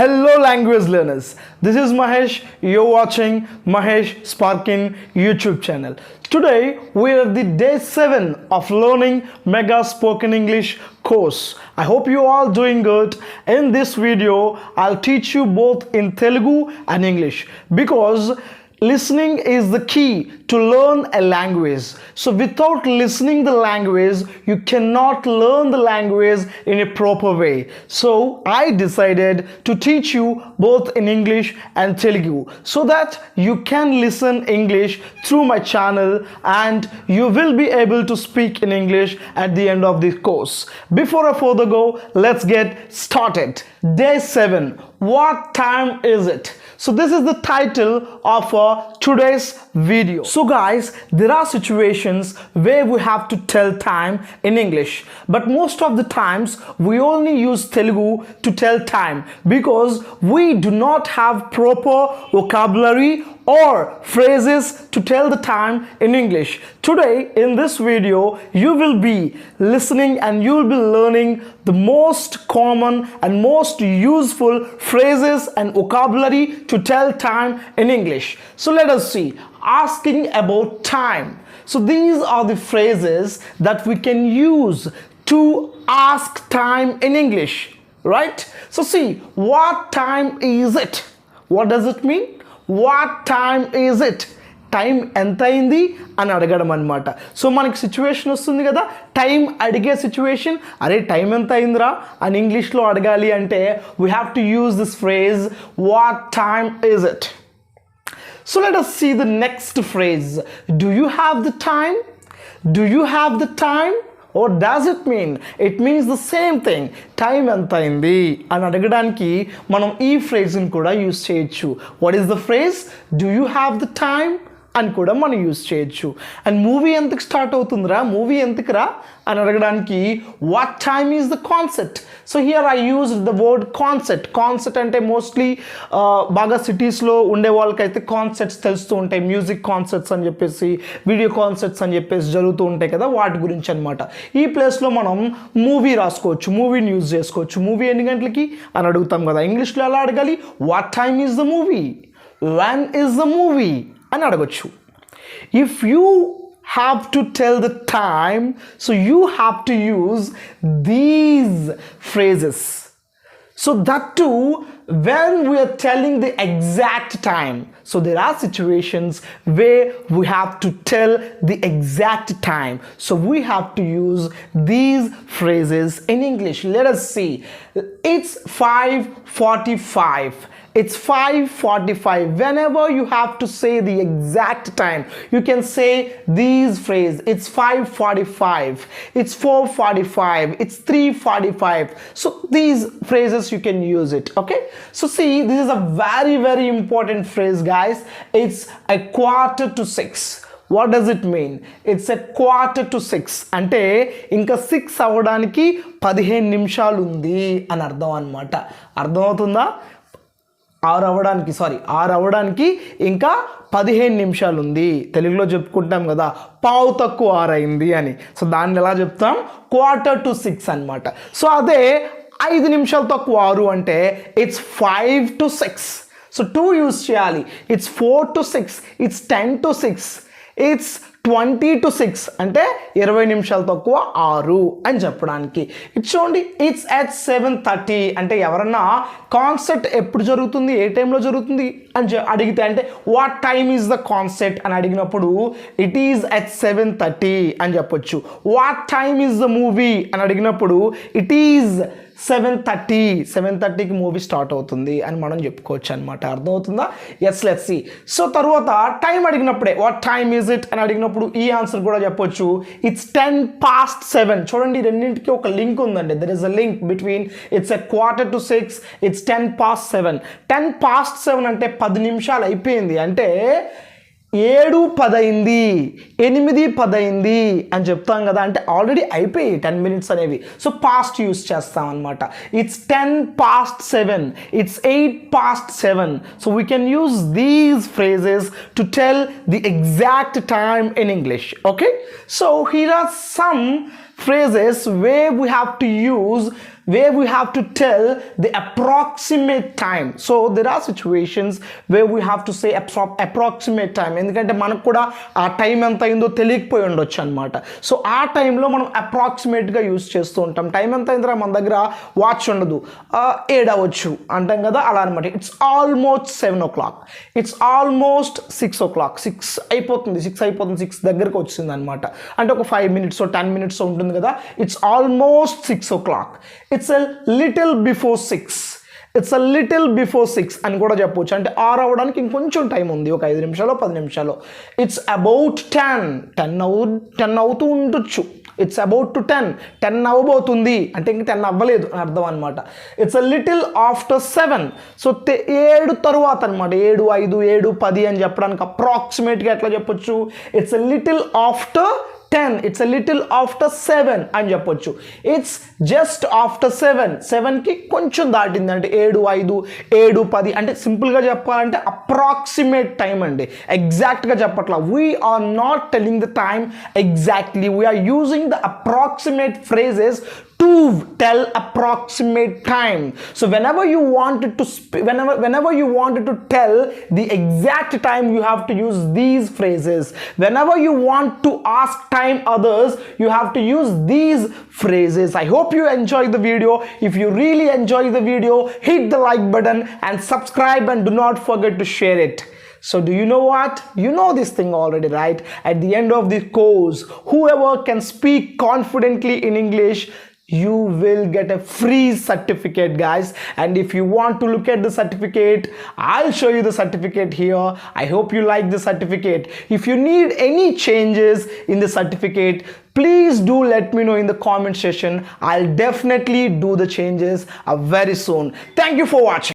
Hello, language learners. This is Mahesh. You're watching Mahesh Sparkin YouTube channel. Today, we are at the day 7 of learning Mega Spoken English course. I hope you all doing good. In this video, I'll teach you both in Telugu and English because listening is the key to learn a language. So without listening the language, you cannot learn the language in a proper way. So I decided to teach you both in English and Telugu so that you can listen English through my channel and you will be able to speak in English at the end of this course. Before I further go, let's get started. Day 7. What time is it? So this is the title of today's video. So guys, there are situations where we have to tell time in English, but most of the times we only use Telugu to tell time because we do not have proper vocabulary or phrases to tell the time in English. Today in this video you will be listening and you will be learning the most common and most useful phrases and vocabulary to tell time in English. So let us see. Asking about time. So these are the phrases that we can use to ask time in English, right? So see, what time is it? What does it mean? What time is it? Time ఎంత అయింది అని అడగడం అనమాట. So మనకి situation వస్తుంది కదా, time అడిగే situation, అరే టైం ఎంత అయిందిరా అని ఇంగ్లీష్లో అడగాలి అంటే we have to use this phrase what time is it. So let us see the next phrase. Do you have the time? Do you have the time? What does it mean? It means the same thing. Time ఎంత అయింది అని అడగడానికి మనం ఈ ఫ్రేజ్ని కూడా use చేయొచ్చు. What is the phrase? Do you have the time అని కూడా మనం యూజ్ చేయొచ్చు. అండ్ మూవీ ఎంతకు స్టార్ట్ అవుతుందిరా, మూవీ ఎంతకురా అని అడగడానికి what time is the concept. So here I use the word concept. Concept అంటే మోస్ట్లీ బాగా సిటీస్లో ఉండే వాళ్ళకైతే కాన్సెప్ట్స్ తెలుస్తూ ఉంటాయి. మ్యూజిక్ కాన్సెప్ట్స్ అని చెప్పేసి, వీడియో కాన్సెప్ట్స్ అని చెప్పేసి జరుగుతూ ఉంటాయి కదా, వాటి గురించి అనమాట. ఈ ప్లేస్లో మనం మూవీ రాసుకోవచ్చు, మూవీని యూజ్ చేసుకోవచ్చు. మూవీ ఎన్ని గంటలకి అని అడుగుతాం కదా, ఇంగ్లీష్లో ఎలా అడగాలి? What time is the movie, when is the movie అని అడగొచ్చు. If you have to tell the time, so you have to use these phrases. So that too when we are telling the exact time. So there are situations where we have to tell the exact time, so we have to use these phrases in English. Let us see. It's 5:45. It's 5:45. Whenever you have to say the exact time, you can say these phrases. It's 5:45. It's 4:45. It's 3:45. So these phrases you can use it. Okay. So see, this is a very, very important phrase, guys. It's a 5:45. What does it mean? It's a 5:45. అంటే ఇంకా 6 అవ్వడానికి 15 నిమిషాలు ఉంది అని అర్థం అన్నమాట. అర్థమవుతుందా? 6 అవ్వడానికి ఇంకా 15 నిమిషాలు ఉంది. తెలుగులో చెప్పుకుంటాం కదా, పావు తక్కువ 6 అయింది అని. సో దాన్ని ఎలా చెప్తాం? 5:45 అనమాట. సో అదే 5 నిమిషాలు తక్కువ 6 అంటే ఇట్స్ 5 to 6. సో 2 యూజ్ చేయాలి. It's 4 to 6. It's 10 to 6. It's 20 to 6 అంటే 20 నిమిషాలు తక్కువ 6 అని చెప్పడానికి. ఇట్స్ చూడండి, ఇట్స్ అట్ 7:30 అంటే ఎవరన్నా కాన్సర్ట్ ఎప్పుడు జరుగుతుంది, ఏ టైంలో జరుగుతుంది అని అడిగితే, అంటే what time is the concert అని అడిగినప్పుడు ఇట్ ఈజ్ అట్ 7:30 అని చెప్పొచ్చు. What time is the movie అని అడిగినప్పుడు ఇట్ ఈజ్ 7:30కి మూవీ స్టార్ట్ అవుతుంది అని మనం చెప్పుకోవచ్చు అనమాట. అర్థమవుతుందా? Yes, let's see. సో తర్వాత టైం అడిగినప్పుడే వాట్ టైమ్ ఈజ్ ఇట్ అని అడిగినప్పుడు ఈ ఆన్సర్ కూడా చెప్పొచ్చు. ఇట్స్ 10:07. చూడండి, రెండింటికి ఒక లింక్ ఉందండి. There is a link between it's a 5:45, it's 10:07. 10:07 అంటే 10 నిమిషాలు అయిపోయింది అంటే 7:10 అయింది, 8:10 అయింది అని చెప్తాం కదా, అంటే ఆల్రెడీ అయిపోయి 10 మినిట్స్ అనేవి. సో పాస్ట్ యూస్ చేస్తాం అనమాట. It's 10:07, it's 8:07. So we can use these phrases to tell the exact time in English. Okay, so here are some phrases where we have to use where we have to tell the approximate time. So there are situations where we have to say approximate time, ఎందుకంటే మనకు కూడా ఆ time ఎంత అయిందో తెలియకపోయి ఉండొచ్చు అనమాట. So ఆ టైంలో మనం అప్రాక్సిమేట్గా యూస్ చేస్తూ ఉంటాం. టైం ఎంత అయిందిరా, మన దగ్గర వాచ్ ఉండదు, 7 అవ్వచ్చు అంటాం కదా, అలా అనమాట. It's almost 7 o'clock, it's almost 6 o'clock, 6 అయిపోతుంది, 6 దగ్గరకు వచ్చింది అనమాట. అంటే ఒక 5 minutes 10 minutes ఉంటుంది కదా. It's almost 6 o'clock, it's a little before 6, it's a little before 6 అని కూడా చెప్పవచ్చు. అంటే 6 అవ్వడానికి ఇంకొంచెం టైం ఉంది, ఒక 5 నిమిషాలు 10 నిమిషాలు. ఇట్స్ అబౌట్ 10 అవుతూ ఉండొచ్చు. ఇట్స్ అబౌట్ టు 10 అవ్వబోతుంది అంటే ఇంక 10 అవ్వలేదు అని అర్థం అనమాట. It's a little after 7. So 7 తరువాత అనమాట. 7, 5, 7, 10 అని చెప్పడానికి అప్రాక్సిమేట్గా ఎట్లా చెప్పొచ్చు? It's a little after 10, it's a little after 7 అని చెప్పొచ్చు. ఇట్స్ జస్ట్ ఆఫ్టర్ 7కి కొంచెం దాటింది అంటే 7, 5, 7, 10 అంటే సింపుల్గా చెప్పాలంటే అప్రాక్సిమేట్ టైం అండి, ఎగ్జాక్ట్గా చెప్పట్లా. We're not telling the time exactly, we're using the approximate phrases to tell approximate time. So whenever you wanted to tell the exact time, you have to use these phrases. Whenever you want to ask time others, you have to use these phrases. I hope you enjoy the video. If you really enjoy the video, hit the like button and subscribe, and do not forget to share it. So do you know what? You know this thing already, right? At the end of this course, whoever can speak confidently in English, you will get a free certificate, guys. And if you want to look at the certificate, I'll show you the certificate here. I hope you like the certificate. If you need any changes in the certificate, please do let me know in the comment section. I'll definitely do the changes very soon. Thank you for watching.